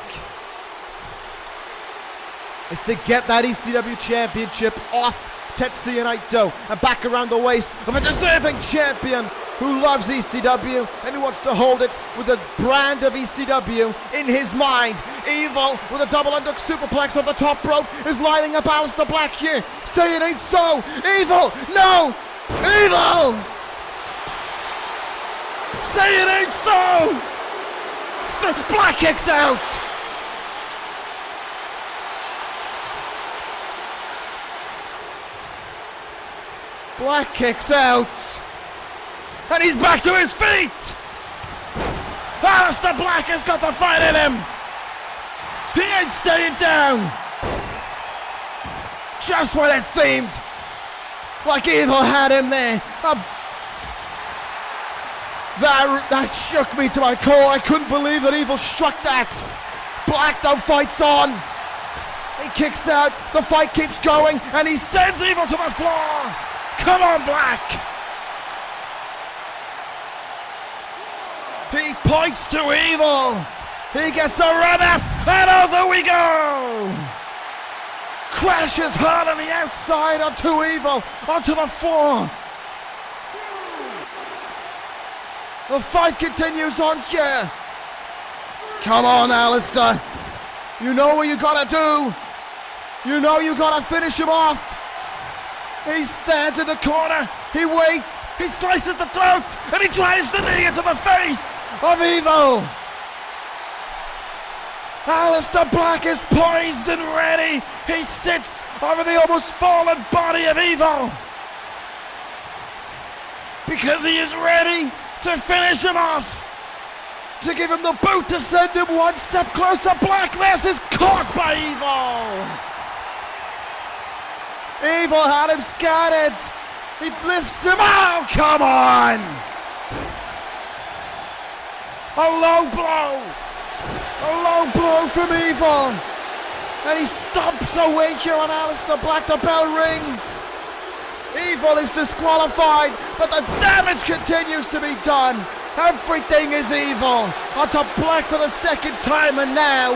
is to get that ECW Championship off Tetsuya Naito and back around the waist of a deserving champion who loves ECW and who wants to hold it with the brand of ECW in his mind. Evil with a double underhook superplex off the top rope is lining up Aleister Black here. Say it ain't so. Evil, no! Evil! Say it ain't so! Black kicks out! Black kicks out, and he's back to his feet. Aleister Black has got the fight in him. He ain't staying down. Just when it seemed like Evil had him there. That shook me to my core. I couldn't believe that Evil struck that. Black though fights on. He kicks out, the fight keeps going, and he sends Evil to the floor. Come on, Black! He points to Evil. He gets a run up, and over we go! Crashes hard on the outside onto Evil, onto the floor. The fight continues on here. Come on, Aleister. You know what you gotta do. You know you gotta finish him off. He stands in the corner, he waits, he slices the throat, and he drives the knee into the face of Evil. Aleister Black is poised and ready. He sits over the almost fallen body of Evil because he is ready to finish him off, to give him the boot, to send him one step closer. Blacklist is caught by Evil. Evil had him scattered. He lifts him out. Oh, come on. A low blow. A low blow from Evil. And he stomps away here on Aleister Black. The bell rings. Evil is disqualified, but the damage continues to be done. Everything is Evil. Onto Black for the second time, and now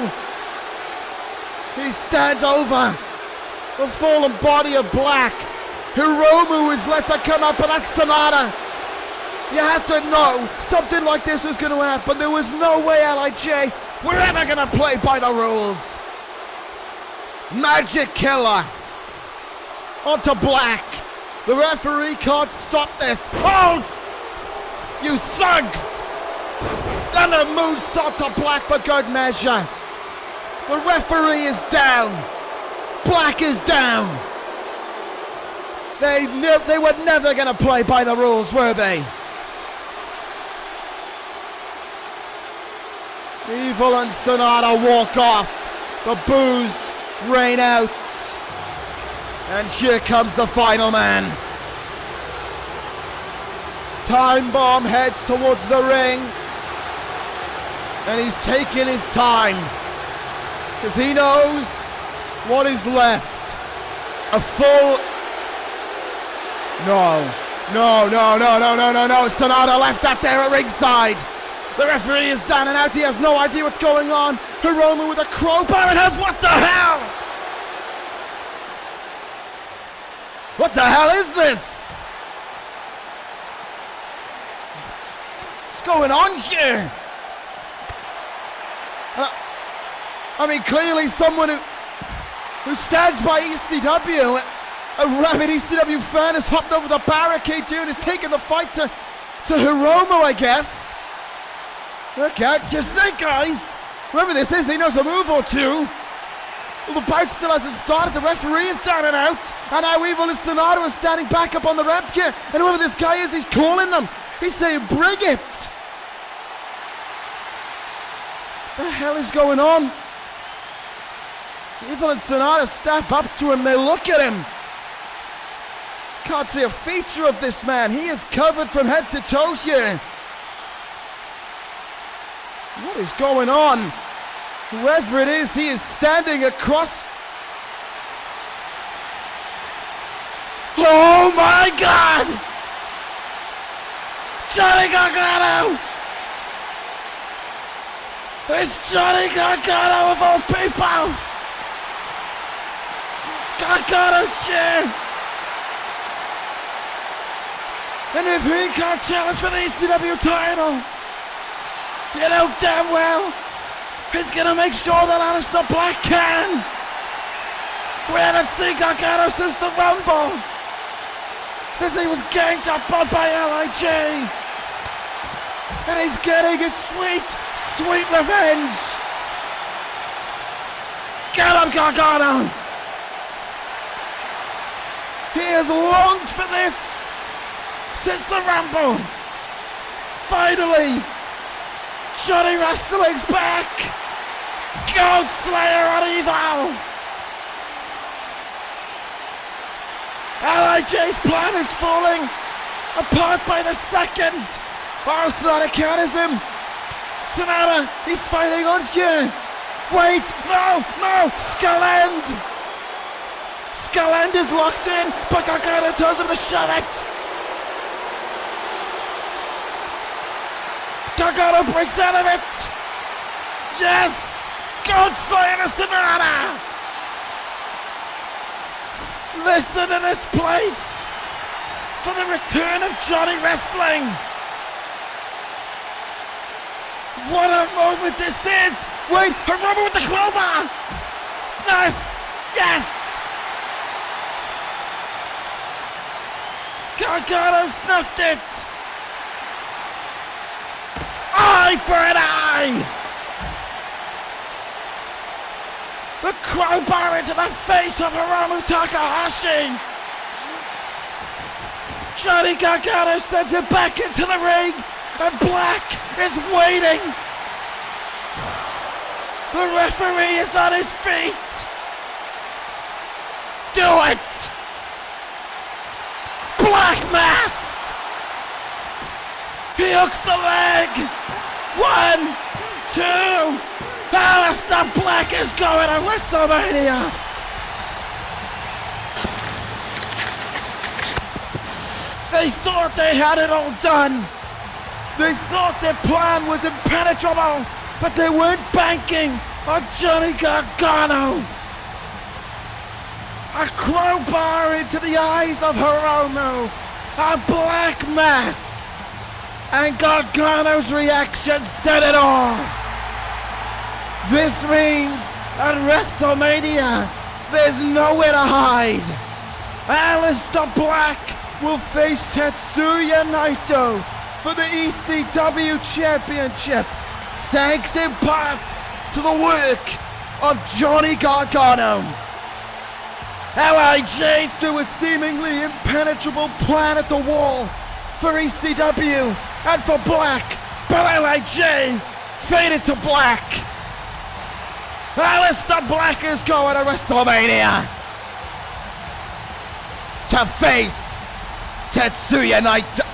he stands over the fallen body of Black. Hiromu is left to come up, but that's Sonata. You have to know something like this was going to happen. There was no way LIJ were ever going to play by the rules. Magic Killer onto Black. The referee can't stop this. Oh, you thugs! And a moonsault to Black for good measure. The referee is down. Black is down. They were never going to play by the rules, were they? Evil and Sonata walk off. The boos rain out. And here comes the final man. Time Bomb heads towards the ring. And he's taking his time. Because he knows what is left. A full... No. Sonata left that there at ringside. The referee is down and out. He has no idea what's going on. Hiromu with a crowbar and has... What the hell? What the hell is this? What's going on here? I mean, clearly someone who stands by ECW, a rabid ECW fan, has hopped over the barricade here and is taking the fight to Hiromu, I guess. Look out, just think, guys. Whoever this is, he knows a move or two. Well, the bout still hasn't started. The referee is down and out. And now Evil and Sonata is standing back up on the ramp here. And whoever this guy is, he's calling them. He's saying, bring it. What the hell is going on? Evil and Sonata step up to him. They look at him. Can't see a feature of this man. He is covered from head to toe here. What is going on? Whoever it is, he is standing across. Oh my God! Johnny Gargano! It's Johnny Gargano of all people! Gargano's here! And if he can't challenge for the ECW title, you know damn well he's gonna make sure that Aleister Black can. We haven't seen Gargano since the Rumble, since he was ganged up on by LIJ, and he's getting his sweet, sweet revenge. Get him, Gargano! He has longed for this since the Rumble. Finally, Johnny Wrestling's back. Goat Slayer on Evo. LIJ's plan is falling apart by the second. Oh, Sonata counters him. Sonata, he's fighting on you. Wait, no, Skull-End. Skull-End is locked in, but Gargano tells him to shove it. Gargano breaks out of it. Yes, Goat Slayer to Sonata. Listen to this place for the return of Johnny Wrestling. What a moment this is. Wait, Hiromu with the crowbar. Yes. Gargano snuffed it. Eye for an eye. The crowbar into the face of Hiromu Takahashi. Johnny Gargano sends him back into the ring, and Black is waiting. The referee is on his feet. Do it! Black Mass! He hooks the leg. 1, 2. Aleister Black is going to WrestleMania. They thought they had it all done. They thought their plan was impenetrable, but they weren't banking on Johnny Gargano. A crowbar into the eyes of Hiromu. A black mass. And Gargano's reaction said it all. This means at WrestleMania, there's nowhere to hide. Aleister Black will face Tetsuya Naito for the ECW Championship, thanks in part to the work of Johnny Gargano. LIJ threw a seemingly impenetrable plan at the wall for ECW and for Black, but LIJ faded to black. Aleister Black is going to WrestleMania to face Tetsuya Naito.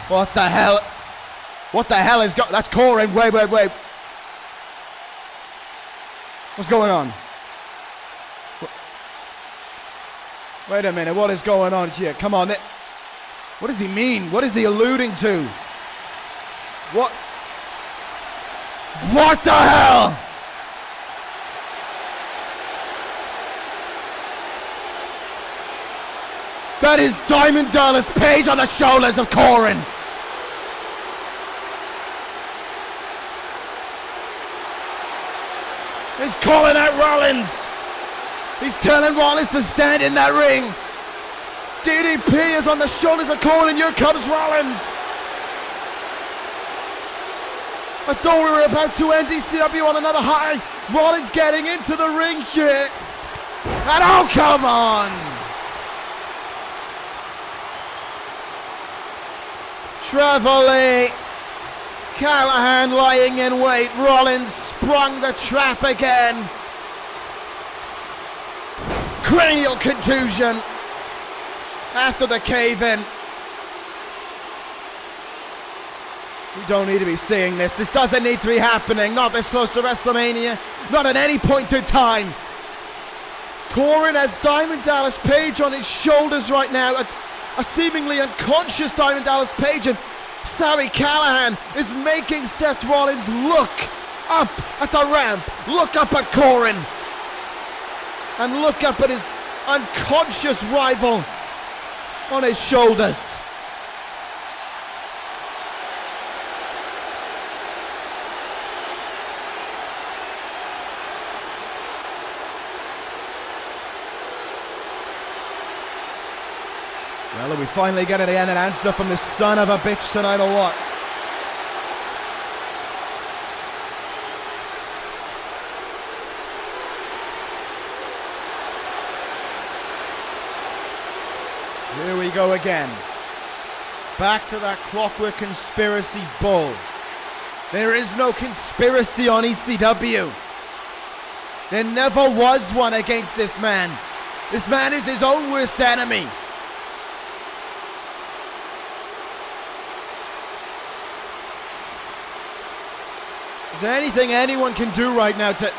What the hell? What the hell is going? That's Coren. Wait. What's going on? Wait a minute. What is going on here? Come on. What does he mean? What is he alluding to? What? What the hell? That is Diamond Dallas Page on the shoulders of Coren. He's calling out Rollins. He's telling Rollins to stand in that ring. DDP is on the shoulders of Coren. Here comes Rollins. I thought we were about to end ECW on another high. Rollins getting into the ring here. And oh, come on. Trevally. Callahan lying in wait. Rollins sprung the trap again. Cranial contusion after the cave-in. We don't need to be seeing this. This doesn't need to be happening. Not this close to WrestleMania. Not at any point in time. Coren has Diamond Dallas Page on his shoulders right now. A seemingly unconscious Diamond Dallas Page, and Sami Callihan is making Seth Rollins look up at the ramp, look up at Coren, and look up at his unconscious rival on his shoulders. Well, are we finally getting an answer from this son of a bitch tonight or what? Here we go again. Back to that Clockwork Conspiracy bull. There is no conspiracy on ECW. There never was one against this man. This man is his own worst enemy. Is there anything anyone can do right now to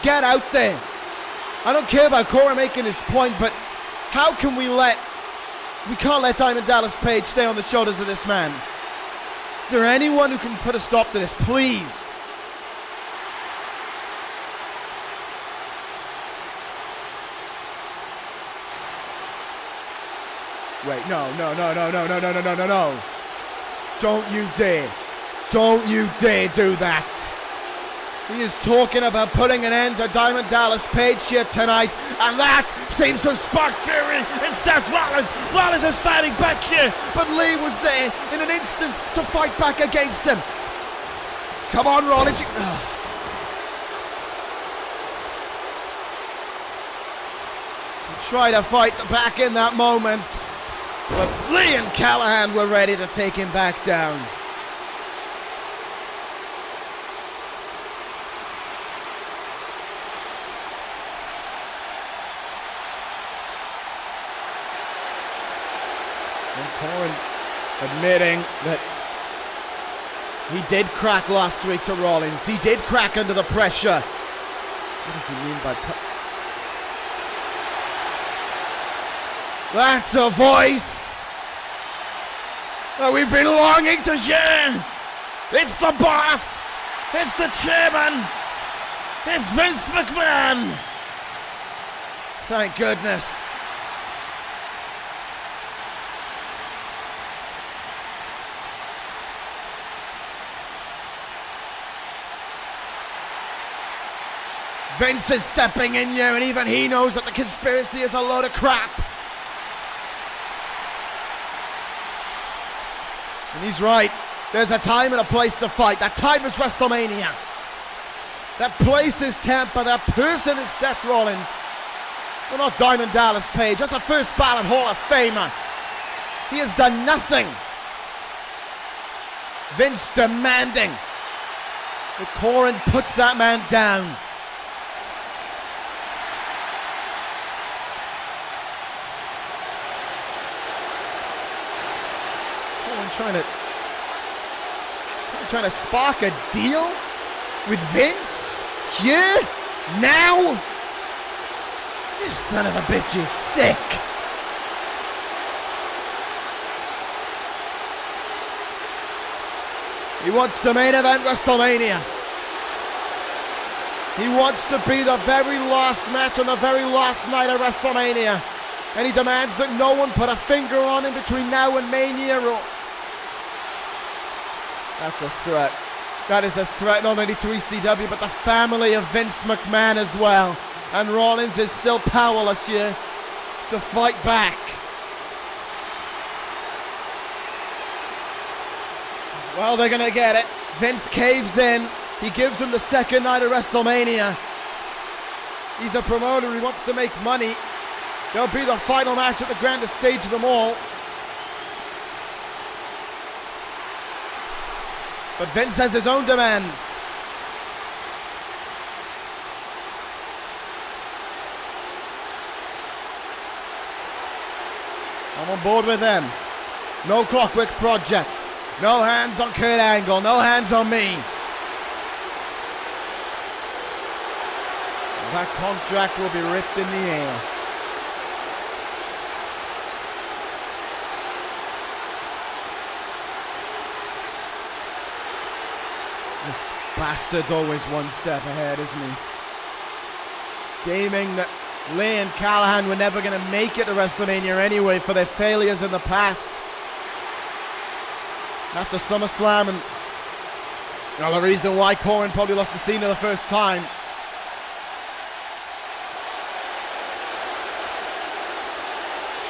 get out there? I don't care about Coren making his point, but how can we can't let Diamond Dallas Page stay on the shoulders of this man. Is there anyone who can put a stop to this, please? Wait, no. Don't you dare. Don't you dare do that. He is talking about putting an end to Diamond Dallas Page here tonight, and that seems to have sparked fury in Seth Rollins. Rollins is fighting back here, but Lee was there in an instant to fight back against him. Come on, Rollins. Try to fight back in that moment, but Lee and Callahan were ready to take him back down. Coren admitting that he did crack last week to Rollins. He did crack under the pressure. What does he mean by... That's a voice that we've been longing to hear. It's the boss. It's the chairman. It's Vince McMahon. Thank goodness. Vince is stepping in here, and even he knows that the conspiracy is a load of crap. And he's right. There's a time and a place to fight. That time is WrestleMania. That place is Tampa. That person is Seth Rollins. Well, not Diamond Dallas Page. That's a first ballot Hall of Famer. He has done nothing Vince demanding that Coren puts that man down. Coren trying to spark a deal with Vince? Here? Now? This son of a bitch is sick. He wants to main event WrestleMania. He wants to be the very last match on the very last night of WrestleMania. And he demands that no one put a finger on him between now and Mania. That's a threat. That is a threat not only to ECW, but the family of Vince McMahon as well. And Rollins is still powerless here to fight back. Well, they're gonna get it. Vince caves in. He gives him the second night of WrestleMania. He's a promoter, he wants to make money. There'll be the final match at the grandest stage of them all. But Vince has his own demands. I'm on board with them. No Clockwork Project. No hands on Kurt Angle. No hands on me. That contract will be ripped in the air. This bastard's always one step ahead, isn't he? Deeming that Lee and Callahan were never going to make it to WrestleMania anyway for their failures in the past. After SummerSlam, and the reason why Coren probably lost to Cena the first time.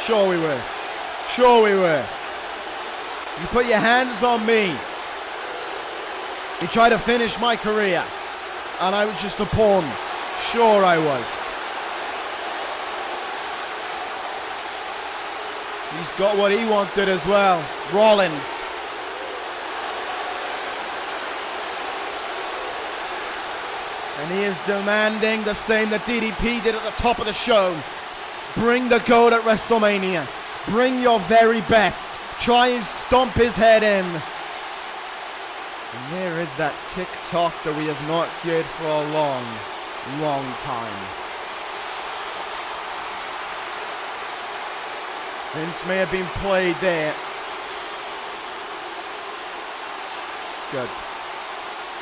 Sure we were. Sure we were. You put your hands on me. You tried to finish my career. And I was just a pawn. Sure I was. He's got what he wanted as well. Rollins. And he is demanding the same that DDP did at the top of the show. Bring the goat at WrestleMania. Bring your very best. Try and stomp his head in. And there is that tick-tock that we have not heard for a long, long time. Vince may have been played there. Good.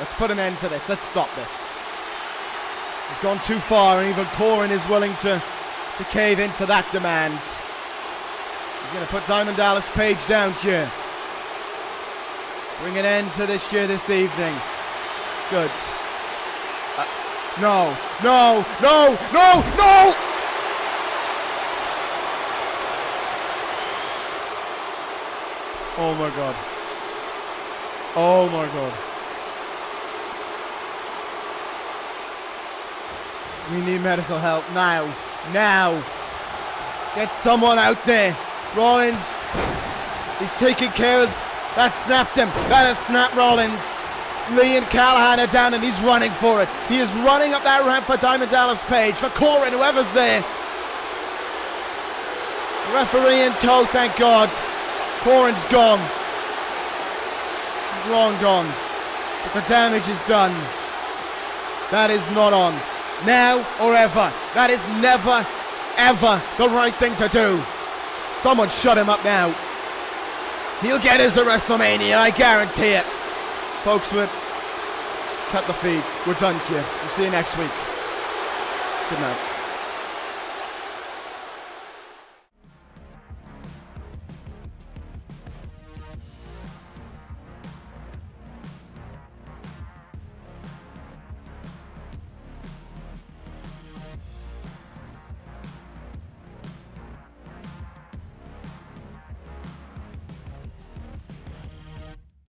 Let's put an end to this. Let's stop this. This has gone too far, and even Coren is willing to cave into that demand. He's going to put Diamond Dallas Page down here. Bring an end to this year this evening. Good. No, no, no, no, no! Oh my God. Oh my God. We need medical help now. Now. Get someone out there. Rollins. He's taking care of... That snapped him. That has snapped Rollins. Lee and Callahan are down and he's running for it. He is running up that ramp for Diamond Dallas Page, for Coren, whoever's there. Referee in tow, thank God. Coren's gone. He's long gone. But the damage is done. That is not on. Now or ever. That is never, ever the right thing to do. Someone shut him up now. He'll get us to WrestleMania, I guarantee it. Folks, cut the feed. We're done here. We'll see you next week. Good night.